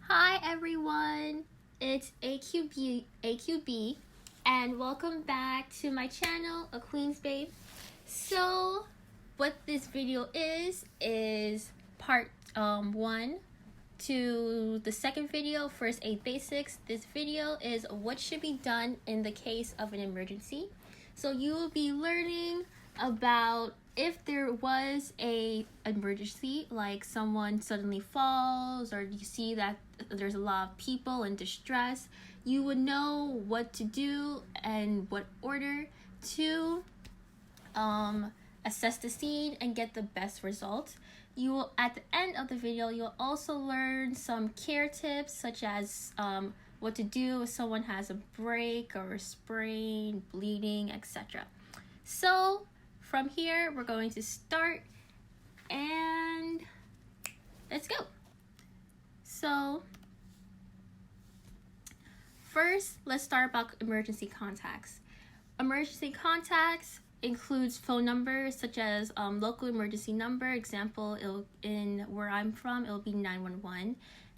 Hi everyone, it's AQB, and welcome back to my channel, A Queen's Babe. So, what this video is part 1 to the second video, First Aid Basics. This video is what should be done in the case of an emergency. So you will be learning about if there was a emergency, like someone suddenly falls or you see that there's a lot of people in distress, you would know what to do and what order to assess the scene and get the best results. You will, at the end of the video, you'll also learn some care tips such as what to do if someone has a break or a sprain, bleeding, etc. So from here, we're going to start and let's go. So first, let's start about emergency contacts. Emergency contacts includes phone numbers such as local emergency number. Example, in where I'm from, it'll be 911.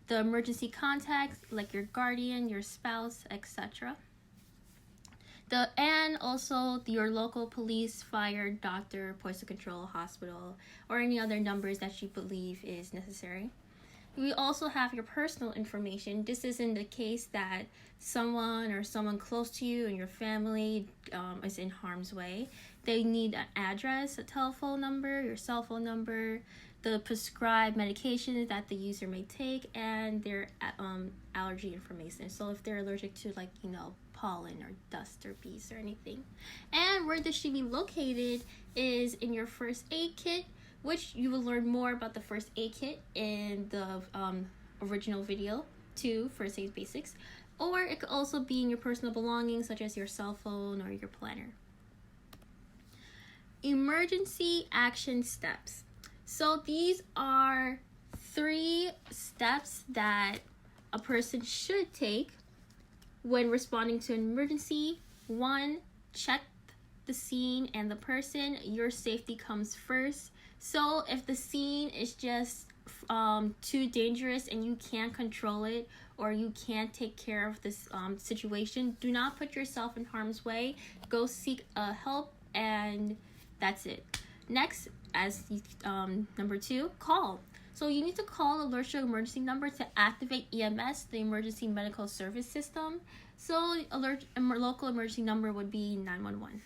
The emergency contacts like your guardian, your spouse, etc. And also your local police, fire, doctor, poison control, hospital, or any other numbers that you believe is necessary. We also have your personal information. This is in the case that someone close to you and your family is in harm's way. They need an address, a telephone number, your cell phone number, the prescribed medications that the user may take, and their allergy information. So if they're allergic to pollen or dust or bees or anything. And where this should be located is in your first aid kit, which you will learn more about the first aid kit in the original video 2, First Aid Basics. Or it could also be in your personal belongings such as your cell phone or your planner. Emergency action steps. So these are 3 steps that a person should take when responding to an emergency. 1, check the scene and the person. Your safety comes first. So if the scene is just too dangerous and you can't control it or you can't take care of this situation, do not put yourself in harm's way. Go seek help, and that's it. Next, as number 2, call. So you need to call the alert emergency number to activate EMS, the emergency medical service system. So local emergency number would be 911.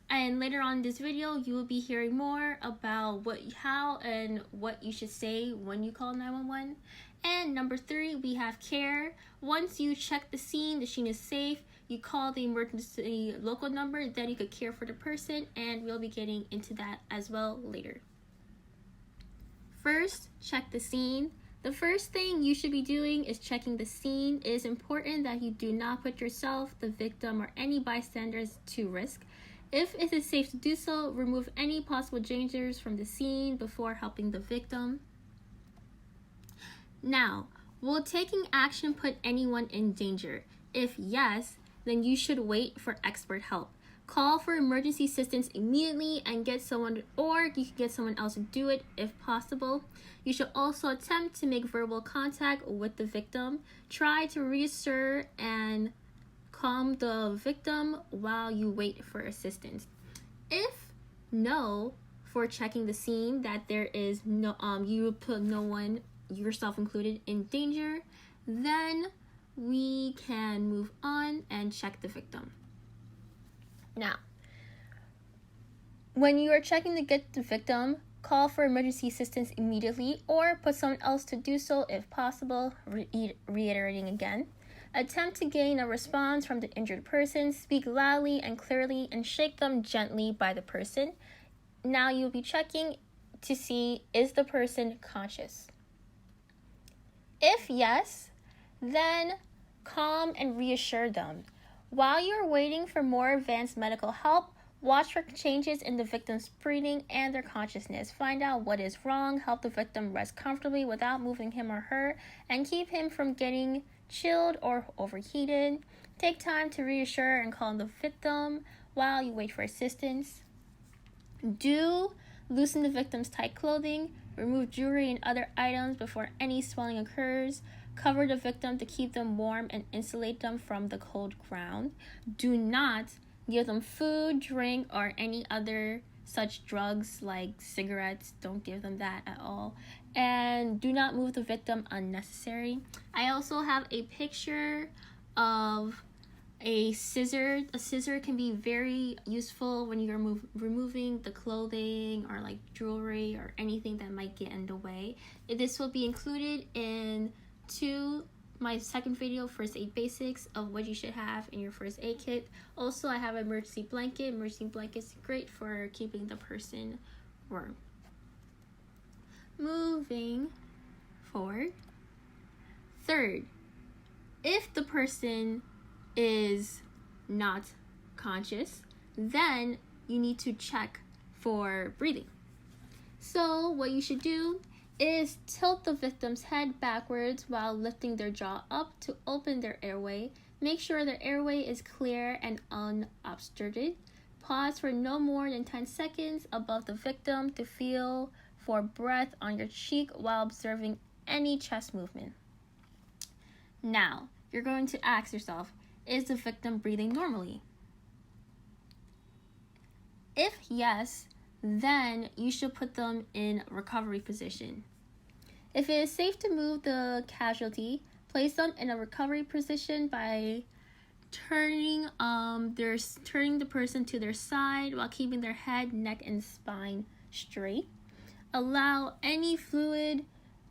And later on in this video, you will be hearing more about how and what you should say when you call 911. And number 3, we have care. Once you check the scene is safe, you call the emergency local number, then you could care for the person, and we'll be getting into that as well later. First, check the scene. The first thing you should be doing is checking the scene. It is important that you do not put yourself, the victim, or any bystanders to risk. If it is safe to do so, remove any possible dangers from the scene before helping the victim. Now, will taking action put anyone in danger? If yes, then you should wait for expert help. Call for emergency assistance immediately and get someone, or you can get someone else to do it if possible. You should also attempt to make verbal contact with the victim. Try to reassure and calm the victim while you wait for assistance. If no, for checking the scene, that there is no you put no one, yourself included, in danger, then we can move on and check the victim. Now, when you are checking to get the victim, call for emergency assistance immediately or put someone else to do so if possible. Reiterating again. Attempt to gain a response from the injured person. Speak loudly and clearly and shake them gently by the person. Now you'll be checking to see, is the person conscious? If yes, then calm and reassure them. While you're waiting for more advanced medical help, watch for changes in the victim's breathing and their consciousness. Find out what is wrong, help the victim rest comfortably without moving him or her, and keep him from getting chilled or overheated. Take time to reassure and calm the victim while you wait for assistance. Do loosen the victim's tight clothing. Remove jewelry and other items before any swelling occurs. Cover the victim to keep them warm and insulate them from the cold ground. Do not give them food, drink, or any other such drugs like cigarettes. Don't give them that at all. And do not move the victim unnecessary. I also have a picture of a scissor. A scissor can be very useful when you're removing the clothing or like jewelry or anything that might get in the way. This will be included in my second video, first aid basics, of what you should have in your first aid kit. Also, I have an emergency blanket. Emergency blanket is great for keeping the person warm. Moving forward. Third, if the person is not conscious, then you need to check for breathing. So what you should do is tilt the victim's head backwards while lifting their jaw up to open their airway. Make sure their airway is clear and unobstructed. Pause for no more than 10 seconds above the victim to feel for breath on your cheek while observing any chest movement. Now, you're going to ask yourself, is the victim breathing normally? If yes, then you should put them in recovery position. If it is safe to move the casualty, place them in a recovery position by turning the person to their side while keeping their head, neck, and spine straight. Allow any fluid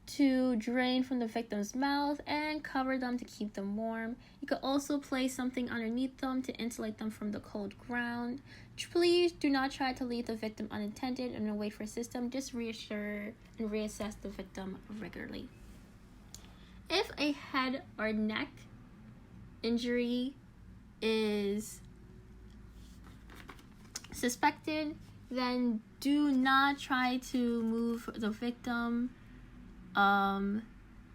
to drain from the victim's mouth and cover them to keep them warm. You could also place something underneath them to insulate them from the cold ground. Please do not try to leave the victim unattended and wait for system. Just reassure and reassess the victim regularly. If a head or neck injury is suspected, then do not try to move the victim.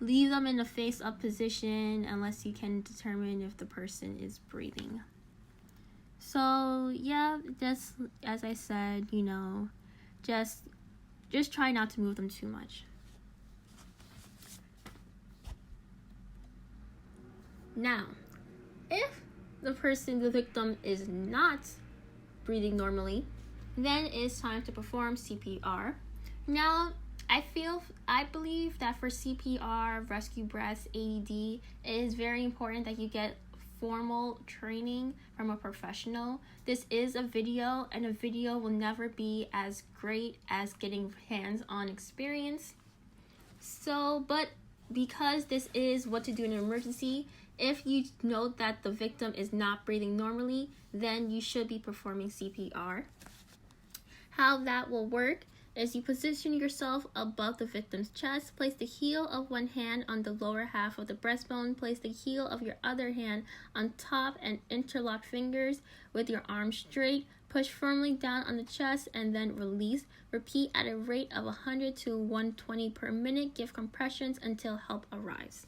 Leave them in a face-up position unless you can determine if the person is breathing. So yeah, just as I said, just try not to move them too much. Now, if the victim is not breathing normally, then it's time to perform CPR. Now, I believe that for CPR, rescue breaths, AED, it is very important that you get formal training from a professional. This is a video, and a video will never be as great as getting hands-on experience. But because this is what to do in an emergency, if you note that the victim is not breathing normally, then you should be performing CPR. How that will work is you position yourself above the victim's chest, place the heel of one hand on the lower half of the breastbone, place the heel of your other hand on top and interlock fingers with your arms straight, push firmly down on the chest and then release. Repeat at a rate of 100 to 120 per minute. Give compressions until help arrives.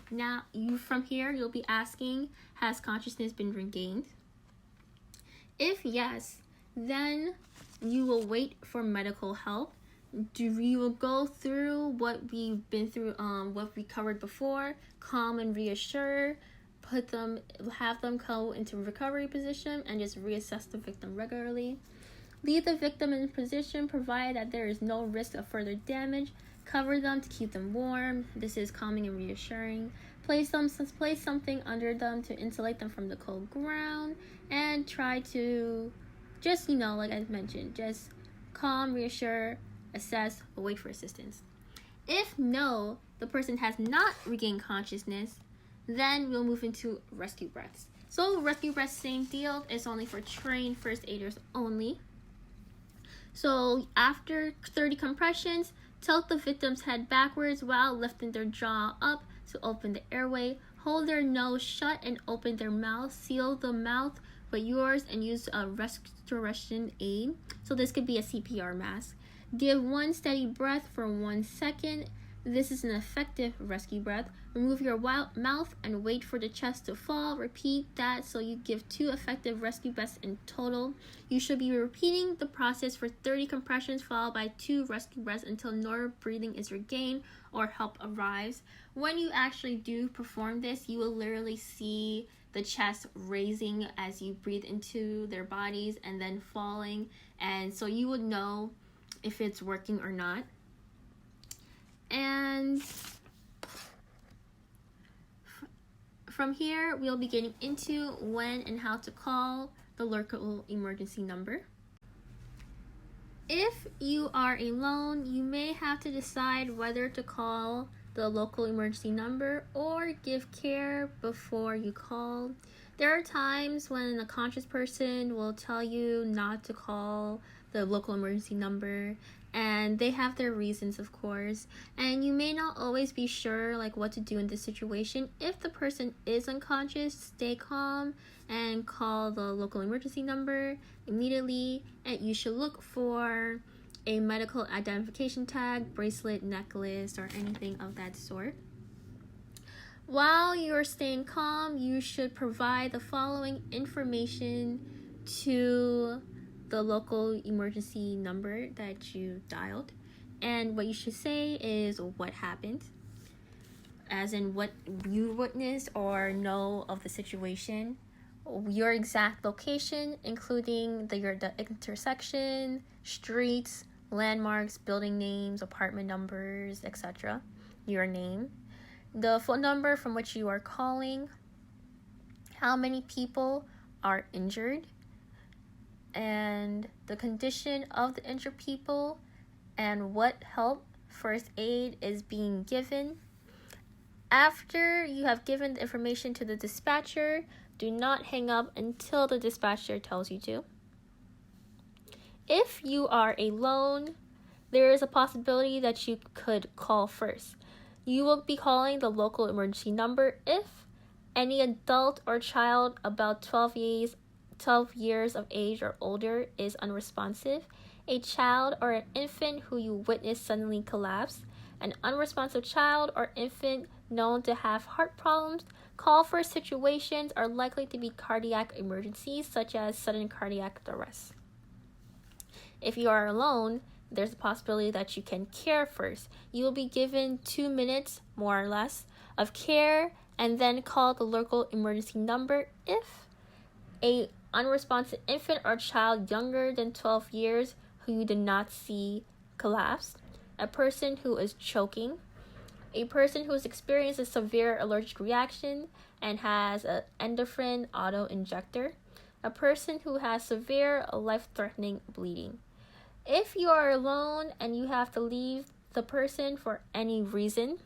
Now, from here, you'll be asking, has consciousness been regained? If yes, then you will wait for medical help. We will go through what we've been through, what we covered before, calm and reassure, have them go into recovery position and just reassess the victim regularly. Leave the victim in position provided that there is no risk of further damage. Cover them to keep them warm. This is calming and reassuring. Place something under them to insulate them from the cold ground, and try to just, like I mentioned, just calm, reassure, assess, or wait for assistance. If no, the person has not regained consciousness, then we'll move into rescue breaths. So rescue breaths, same deal. It's only for trained first aiders only. So after 30 compressions, tilt the victim's head backwards while lifting their jaw up to open the airway. Hold their nose shut and open their mouth. Seal the mouth with yours and use a restoration aid. So this could be a CPR mask. Give one steady breath for 1 second. This is an effective rescue breath. Remove your mouth and wait for the chest to fall. Repeat that so you give 2 effective rescue breaths in total. You should be repeating the process for 30 compressions followed by 2 rescue breaths until normal breathing is regained or help arrives. When you actually do perform this, you will literally see the chest raising as you breathe into their bodies and then falling, and so you would know if it's working or not. And from here, we'll be getting into when and how to call the local emergency number. If you are alone, you may have to decide whether to call the local emergency number or give care before you call. There are times when a conscious person will tell you not to call the local emergency number, and they have their reasons, of course, and you may not always be sure what to do in this situation. If the person is unconscious, stay calm and call the local emergency number immediately, and you should look for a medical identification tag, bracelet, necklace, or anything of that sort. While you're staying calm, you should provide the following information to the local emergency number that you dialed. And what you should say is what happened, as in what you witnessed or know of the situation, your exact location, including the intersection, streets, landmarks, building names, apartment numbers, etc., your name, the phone number from which you are calling, how many people are injured, and the condition of the injured people, and what help, first aid is being given. After you have given the information to the dispatcher, do not hang up until the dispatcher tells you to. If you are alone, there is a possibility that you could call first. You will be calling the local emergency number if any adult or child about 12 years of age or older is unresponsive, a child or an infant who you witness suddenly collapse, an unresponsive child or infant known to have heart problems. Call for situations are likely to be cardiac emergencies such as sudden cardiac arrest. If you are alone, there's a possibility that you can care first. You will be given 2 minutes, more or less, of care, and then call the local emergency number if a unresponsive infant or child younger than 12 years who you did not see collapse, a person who is choking, a person who has experienced a severe allergic reaction and has an endorphin auto-injector, a person who has severe life-threatening bleeding. If you are alone and you have to leave the person for any reason,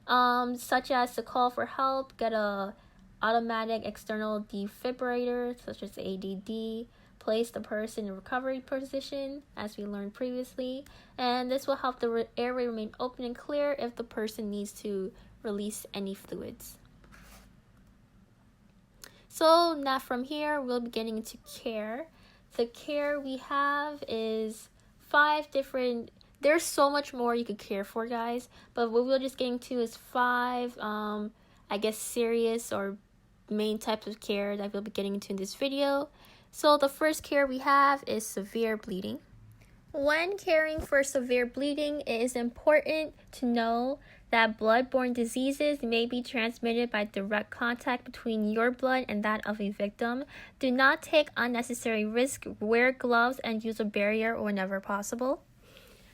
such as to call for help, get a automatic external defibrillator such as ADD, place the person in recovery position as we learned previously, and this will help the airway remain open and clear if the person needs to release any fluids. So now from here we'll be getting into care. The care we have is 5 different, there's so much more you could care for, guys, but what we're just getting to is 5 serious or main types of care that we'll be getting into in this video. So the first care we have is severe bleeding. When caring for severe bleeding, it is important to know that blood-borne diseases may be transmitted by direct contact between your blood and that of a victim. Do not take unnecessary risk. Wear gloves and use a barrier whenever possible.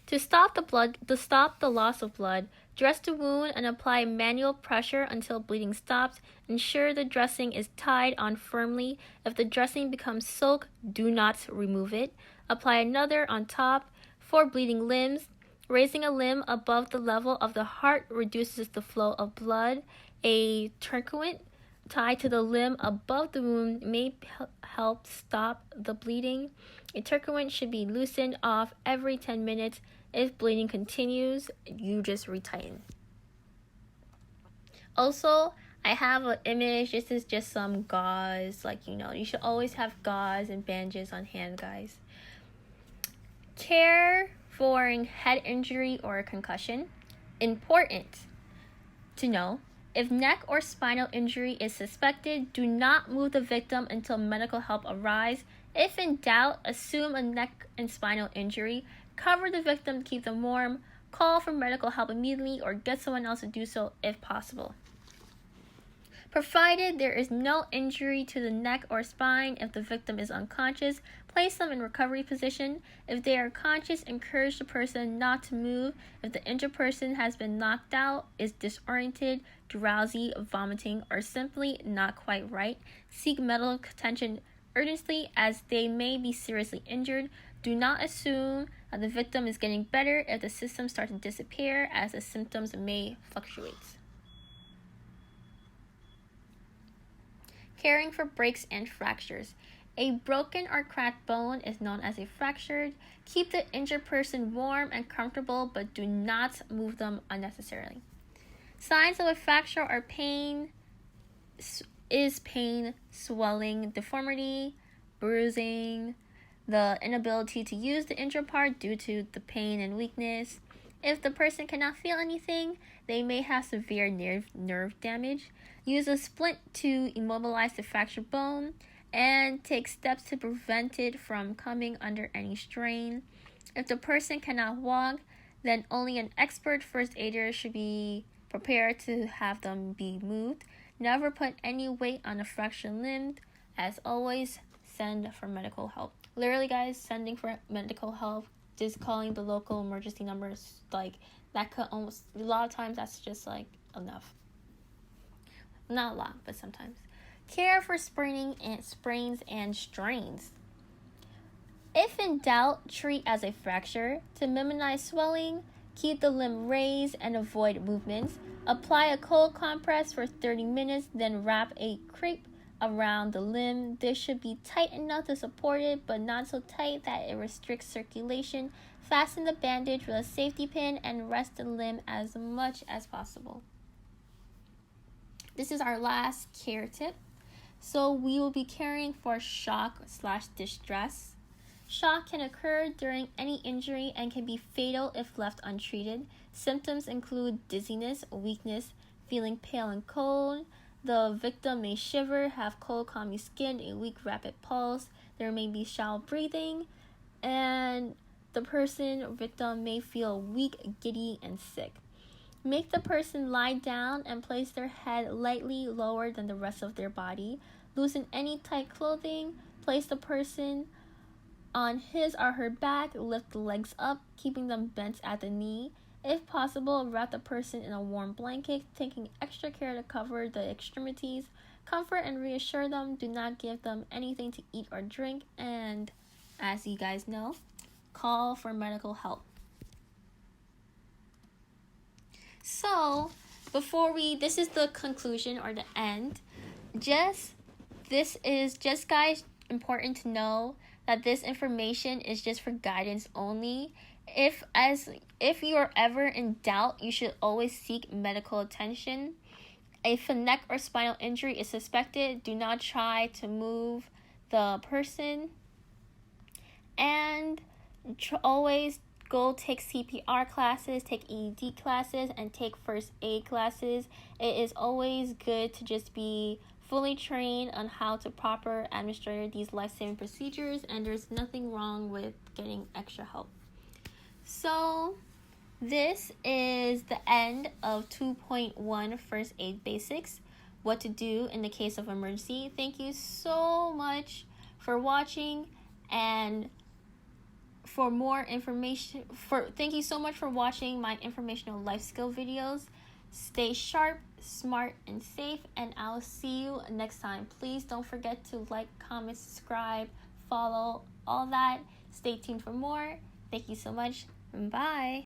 To stop the loss of blood, dress the wound and apply manual pressure until bleeding stops. Ensure the dressing is tied on firmly. If the dressing becomes soaked, do not remove it. Apply another on top. For bleeding limbs, raising a limb above the level of the heart reduces the flow of blood. A tourniquet tied to the limb above the wound may help stop the bleeding. A tourniquet should be loosened off every 10 minutes. If bleeding continues, you just retighten. Also, I have an image. This is just some gauze. You should always have gauze and bandages on hand, guys. Care for head injury or concussion. Important to know, if neck or spinal injury is suspected, do not move the victim until medical help arrives. If in doubt, assume a neck and spinal injury. Cover the victim to keep them warm. Call for medical help immediately or get someone else to do so if possible. Provided there is no injury to the neck or spine, if the victim is unconscious, place them in recovery position. If they are conscious, encourage the person not to move. If the injured person has been knocked out, is disoriented, drowsy, vomiting, or simply not quite right, seek medical attention urgently as they may be seriously injured. Do not assume that the victim is getting better if the symptoms start to disappear, as the symptoms may fluctuate. Caring for breaks and fractures. A broken or cracked bone is known as a fracture. Keep the injured person warm and comfortable, but do not move them unnecessarily. Signs of a fracture are pain, swelling, deformity, bruising, the inability to use the injured part due to the pain and weakness. If the person cannot feel anything, they may have severe nerve damage. Use a splint to immobilize the fractured bone and take steps to prevent it from coming under any strain. If the person cannot walk, then only an expert first aider should be prepared to have them be moved. Never put any weight on a fractured limb. As always, send for medical help. Literally, guys, sending for medical help, just calling the local emergency numbers, like, that could almost, a lot of times that's just like enough. Not a lot, but sometimes. Care for sprains and strains. If in doubt, treat as a fracture. To minimize swelling, keep the limb raised and avoid movements. Apply a cold compress for 30 minutes, then wrap a crepe around the limb. This should be tight enough to support it, but not so tight that it restricts circulation. Fasten the bandage with a safety pin and rest the limb as much as possible. This is our last care tip. So we will be caring for shock/distress. Shock can occur during any injury and can be fatal if left untreated. Symptoms include dizziness, weakness, feeling pale and cold. The victim may shiver, have cold, clammy skin, a weak, rapid pulse. There may be shallow breathing, and the victim may feel weak, giddy, and sick. Make the person lie down and place their head lightly lower than the rest of their body. Loosen any tight clothing. Place the person on his or her back. Lift the legs up, keeping them bent at the knee. If possible, wrap the person in a warm blanket, taking extra care to cover the extremities. Comfort and reassure them. Do not give them anything to eat or drink. And as you guys know, call for medical help. So, this is the conclusion or the end. This is just, guys, important to know that this information is just for guidance only. If you are ever in doubt, you should always seek medical attention. If a neck or spinal injury is suspected, do not try to move the person. And always go take C.P.R. classes, take ED classes, and take first aid classes. It is always good to just be fully trained on how to proper administer these life-saving procedures, and there's nothing wrong with getting extra help. So this is the end of 2.1 First Aid Basics, what to do in the case of emergency. Thank you so much for watching, and for more information, thank you so much for watching my informational life skill videos. Stay sharp, smart, and safe, and I'll see you next time. Please don't forget to like, comment, subscribe, follow, all that. Stay tuned for more. Thank you so much. Bye.